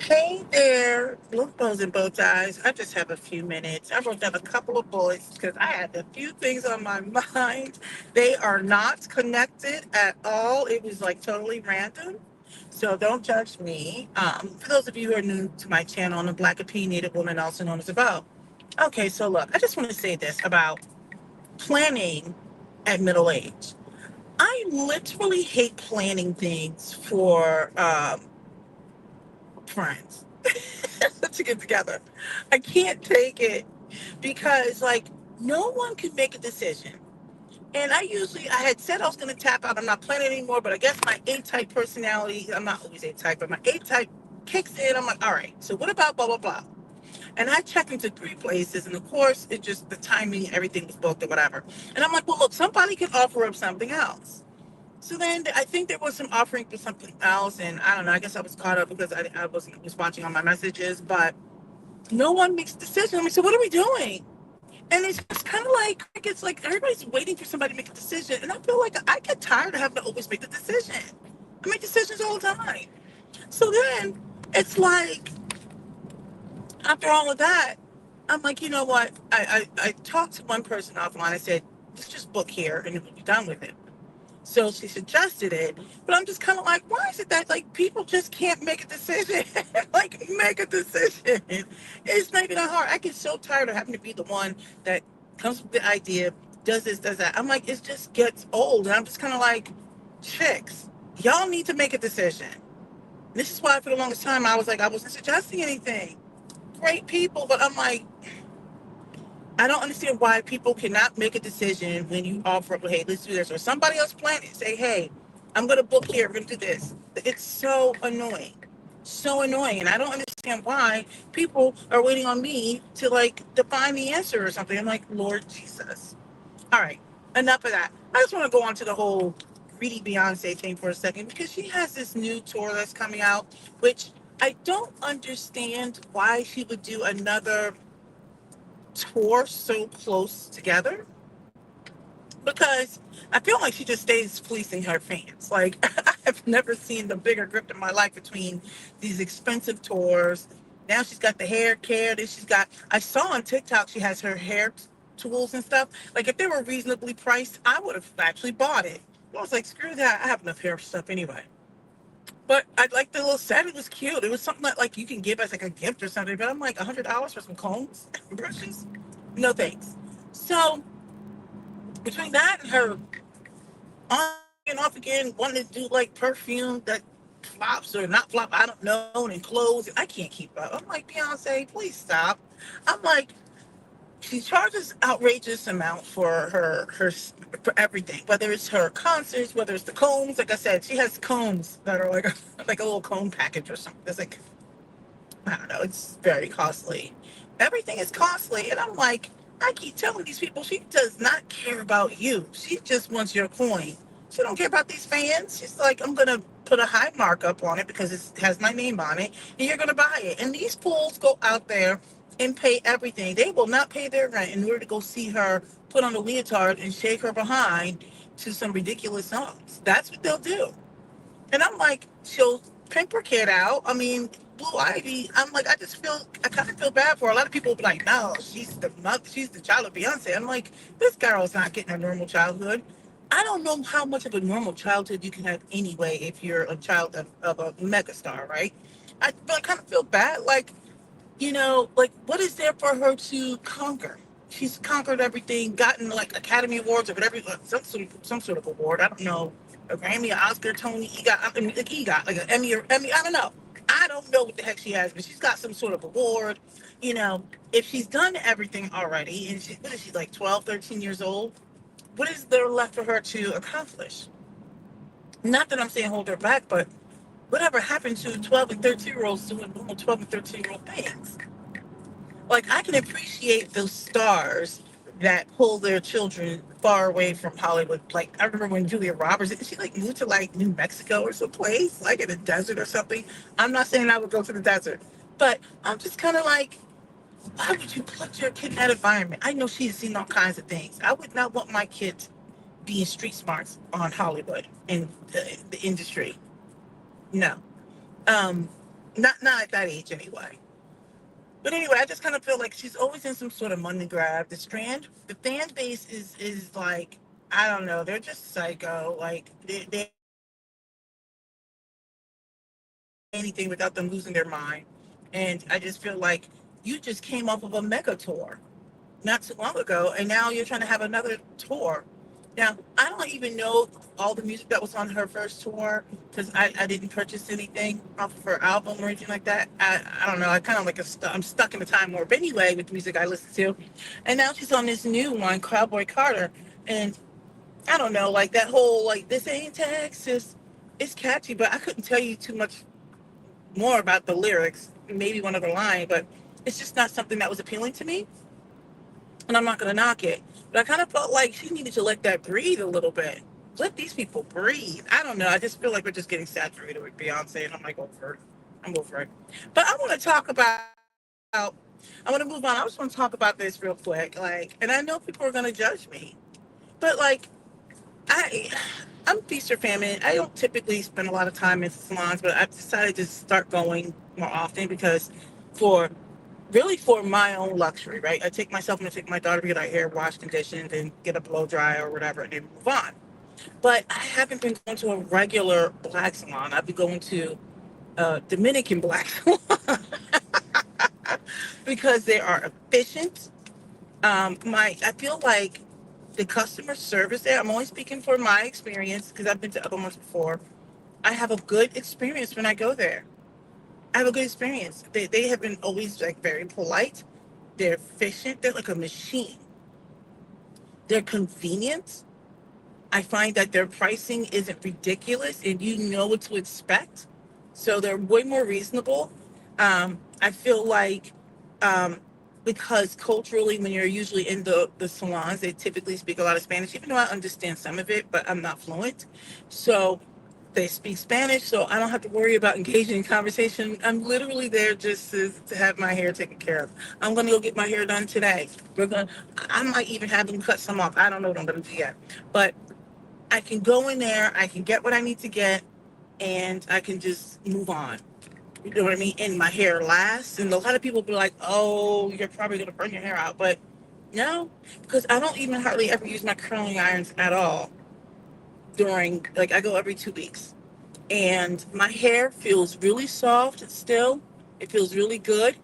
Hey there, blue bows and bow ties. I just have a few minutes. I wrote down a couple of bullets because I had a few things on my mind. They are not connected at all. It was like totally random. So don't judge me. For those of you who are new to my channel, I'm a Black opinionated woman, also known as a bow. Okay, so look, I just want to say this about planning at middle age. I literally hate planning things for friends to get together. I can't take it because like no one can make a decision. And I had said I was gonna tap out. I'm not planning anymore, but I guess my A type personality, I'm not always A type, but my A type kicks in. I'm like, all right, so what about blah blah blah? And I checked into three places, and of course, it just the timing, everything was booked or whatever. And I'm like, well, look, somebody can offer up something else. So then I think there was some offering for something else, and I don't know. I guess I was caught up because I wasn't responding on my messages, but no one makes a decision. I mean, so what are we doing? And it's just kind of like it's like everybody's waiting for somebody to make a decision, and I feel like I get tired of having to always make the decision. I make decisions all the time. So then it's like after all of that, I'm like, you know what? I talked to one person offline. I said, let's just book here and we'll be done with it. So she suggested it, but I'm just kind of like, why is it that like people just can't make a decision? Like make a decision. It's not even that hard. I get so tired of having to be the one that comes with the idea, does this, does that. I'm like, it just gets old, and I'm just kind of like, chicks, y'all need to make a decision. This is why for the longest time I was like, I wasn't suggesting anything. Great people, but I'm like, I don't understand why people cannot make a decision when you offer, hey, let's do this, or somebody else plan it. Say, hey, I'm going to book here. We're going to do this. It's so annoying. So annoying. And I don't understand why people are waiting on me to like define the answer or something. I'm like, Lord Jesus. All right. Enough of that. I just want to go on to the whole greedy Beyonce thing for a second because she has this new tour that's coming out, which I don't understand why she would do another tour so close together because I feel like she just stays fleecing her fans. Like I've never seen the bigger grip in my life between these expensive tours. Now she's got the hair care. Then she's got. I saw on TikTok she has her hair tools and stuff. Like if they were reasonably priced, I would have actually bought it. I was like, screw that. I have enough hair stuff anyway. But I like the little set. It was cute. It was something that like you can give as like a gift or something. But I'm like $100 for some combs and brushes. No thanks. So between that and her on and off again, wanting to do like perfume that flops or not flop, I don't know, and clothes, I can't keep up. I'm like, Beyonce, please stop. I'm like, she charges outrageous amount for her for everything, whether it's her concerts, whether it's the combs. Like I said, she has combs that are like like a little comb package or something. It's like I don't know, it's very costly. Everything is costly. And I'm like, I keep telling these people she does not care about you. She just wants your coin. She don't care about these fans. She's like, I'm gonna put a high markup on it because it has my name on it, and you're gonna buy it. And these fools go out there and pay everything. They will not pay their rent in order to go see her put on a leotard and shake her behind to some ridiculous songs. That's what they'll do. And I'm like, she'll pimp her kid out. I mean, Blue Ivy, I'm like, I kind of feel bad for her. A lot of people will be like, no, she's the mother, she's the child of Beyonce. I'm like, this girl's not getting a normal childhood. I don't know how much of a normal childhood you can have anyway if you're a child of a megastar, right? But I kind of feel bad. Like, like what is there for her to conquer? She's conquered everything, gotten like Academy Awards or whatever, some sort of award. I don't know, a Grammy, an Oscar, Tony. I mean, like he got like an Emmy or Emmy. I don't know. I don't know what the heck she has, but she's got some sort of award. If she's done everything already, and what is she like 12, 13 years old? What is there left for her to accomplish? Not that I'm saying hold her back, but whatever happened to 12 and 13-year-olds doing normal 12 and 13-year-old things? Like I can appreciate those stars that pull their children far away from Hollywood. Like I remember when Julia Roberts, she like moved to like New Mexico or someplace, like in a desert or something. I'm not saying I would go to the desert, but I'm just kind of like, why would you put your kid in that environment? I know she's seen all kinds of things. I would not want my kids being street smarts on Hollywood and the industry. No. Um, Not at that age anyway. But anyway, I just kind of feel like she's always in some sort of money grab. The fan base is like, I don't know, they're just psycho. Like they anything without them losing their mind. And I just feel like you just came off of a mega tour not too long ago, and now you're trying to have another tour. Now, I don't even know all the music that was on her first tour because I didn't purchase anything off of her album or anything like that. I don't know. I kind of like I'm stuck in the time warp anyway with the music I listen to. And now she's on this new one, Cowboy Carter. And I don't know, like that whole, like, this ain't Texas. It's catchy, but I couldn't tell you too much more about the lyrics, maybe one other line, but it's just not something that was appealing to me. And I'm not going to knock it. But I kind of felt like she needed to let that breathe a little bit. Let these people breathe. I don't know. I just feel like we're just getting saturated with Beyonce, and I'm like, over it. I'm over it. But I want to talk about. I want to move on. I just want to talk about this real quick. Like, and I know people are going to judge me, but like, I, I'm feast or famine. I don't typically spend a lot of time in salons, but I've decided to start going more often because for really for my own luxury, right? I take myself and I take my daughter to get our hair washed, conditioned, and get a blow dry or whatever, and then move on. But I haven't been going to a regular black salon. I've been going to a Dominican black salon because they are efficient. I feel like the customer service there. I'm only speaking for my experience because I've been to other ones before. I have a good experience when I go there. I have a good experience. They have been always like very polite. They're efficient. They're like a machine. They're convenient. I find that their pricing isn't ridiculous and you know what to expect. So they're way more reasonable. I feel like um, because culturally, when you're usually in the salons, they typically speak a lot of Spanish, even though I understand some of it, but I'm not fluent. So they speak Spanish, so I don't have to worry about engaging in conversation. I'm literally there just to have my hair taken care of. I'm gonna go get my hair done today. I might even have them cut some off. I don't know what I'm gonna do yet, but I can go in there, I can get what I need to get, and I can just move on. You know what I mean? And my hair lasts. And a lot of people be like, "Oh, you're probably gonna burn your hair out," but no, because I don't even hardly ever use my curling irons at all. During like I go every 2 weeks, and my hair feels really soft still. It feels really good.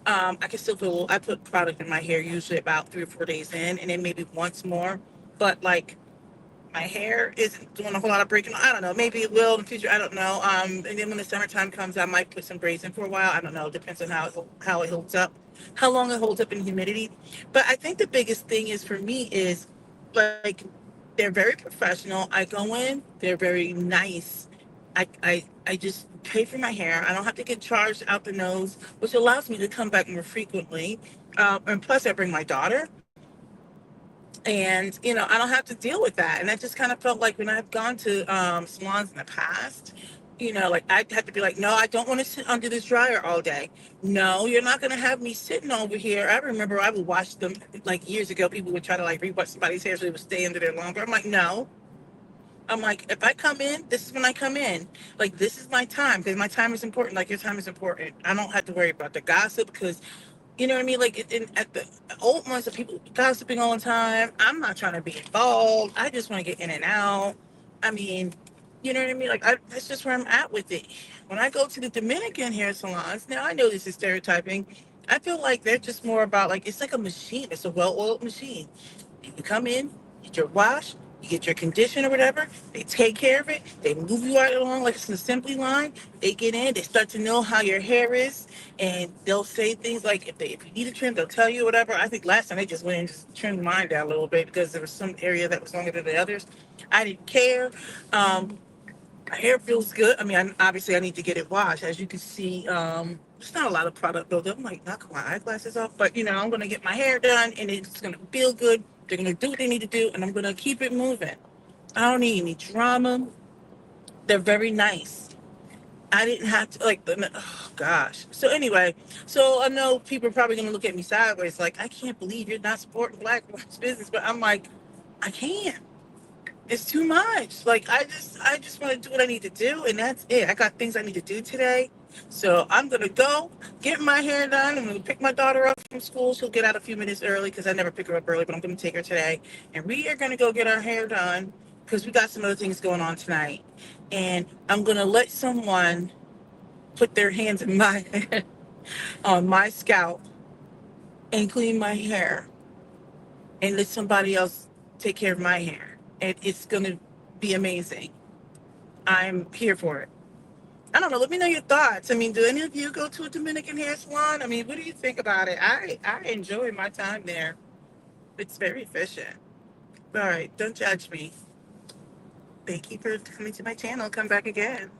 I can still feel. I put product in my hair usually about 3 or 4 days in, and then maybe once more. But like my hair isn't doing a whole lot of breaking. I don't know. Maybe it will in the future. I don't know. And then when the summertime comes, I might put some braids in for a while. I don't know. Depends on how it holds up, how long it holds up in humidity. But I think the biggest thing is for me is like they're very professional. I go in, they're very nice. I just pay for my hair. I don't have to get charged out the nose, which allows me to come back more frequently. And plus, I bring my daughter. And I don't have to deal with that. And I just kind of felt like when I've gone to salons in the past, like I had to be like, no, I don't want to sit under this dryer all day. No, you're not going to have me sitting over here. I remember I would watch them like years ago. People would try to like rebut somebody's hair so they would stay under there longer. I'm like, no. I'm like, if I come in, this is when I come in. Like, this is my time because my time is important. Like, your time is important. I don't have to worry about the gossip because you know what I mean? Like at the old ones, the people gossiping all the time. I'm not trying to be involved. I just want to get in and out. I mean, you know what I mean? Like that's just where I'm at with it. When I go to the Dominican hair salons, now I know this is stereotyping. I feel like they're just more about like it's like a machine. It's a well-oiled machine. You come in, get your wash, you get your condition or whatever. They take care of it. They move you right along like it's an assembly line. They get in. They start to know how your hair is, and they'll say things like if you need a trim, they'll tell you whatever. I think last time they just went and just trimmed mine down a little bit because there was some area that was longer than the others. I didn't care. My hair feels good. I mean, obviously I need to get it washed. As you can see, there's not a lot of product though. I'm like knock my eyeglasses off, but I'm gonna get my hair done, and it's gonna feel good. They're gonna do what they need to do, and I'm gonna keep it moving. I don't need any drama. They're very nice. I didn't have to like. Oh gosh. So anyway, so I know people are probably gonna look at me sideways, like I can't believe you're not supporting Black women's business, but I'm like, I can. It's too much. Like I just want to do what I need to do, and that's it. I got things I need to do today, so I'm gonna go get my hair done. I'm gonna pick my daughter up from school. She'll get out a few minutes early because I never pick her up early, but I'm gonna take her today, and we are gonna go get our hair done because we got some other things going on tonight. And I'm gonna let someone put their hands in my on my scalp and clean my hair, and let somebody else take care of my hair, and it's gonna be amazing. I'm here for it. I don't know. Let me know your thoughts. I mean, do any of you go to a Dominican hair salon? I mean, what do you think about it? I enjoy my time there. It's very efficient. All right, don't judge me. Thank you for coming to my channel. Come back again.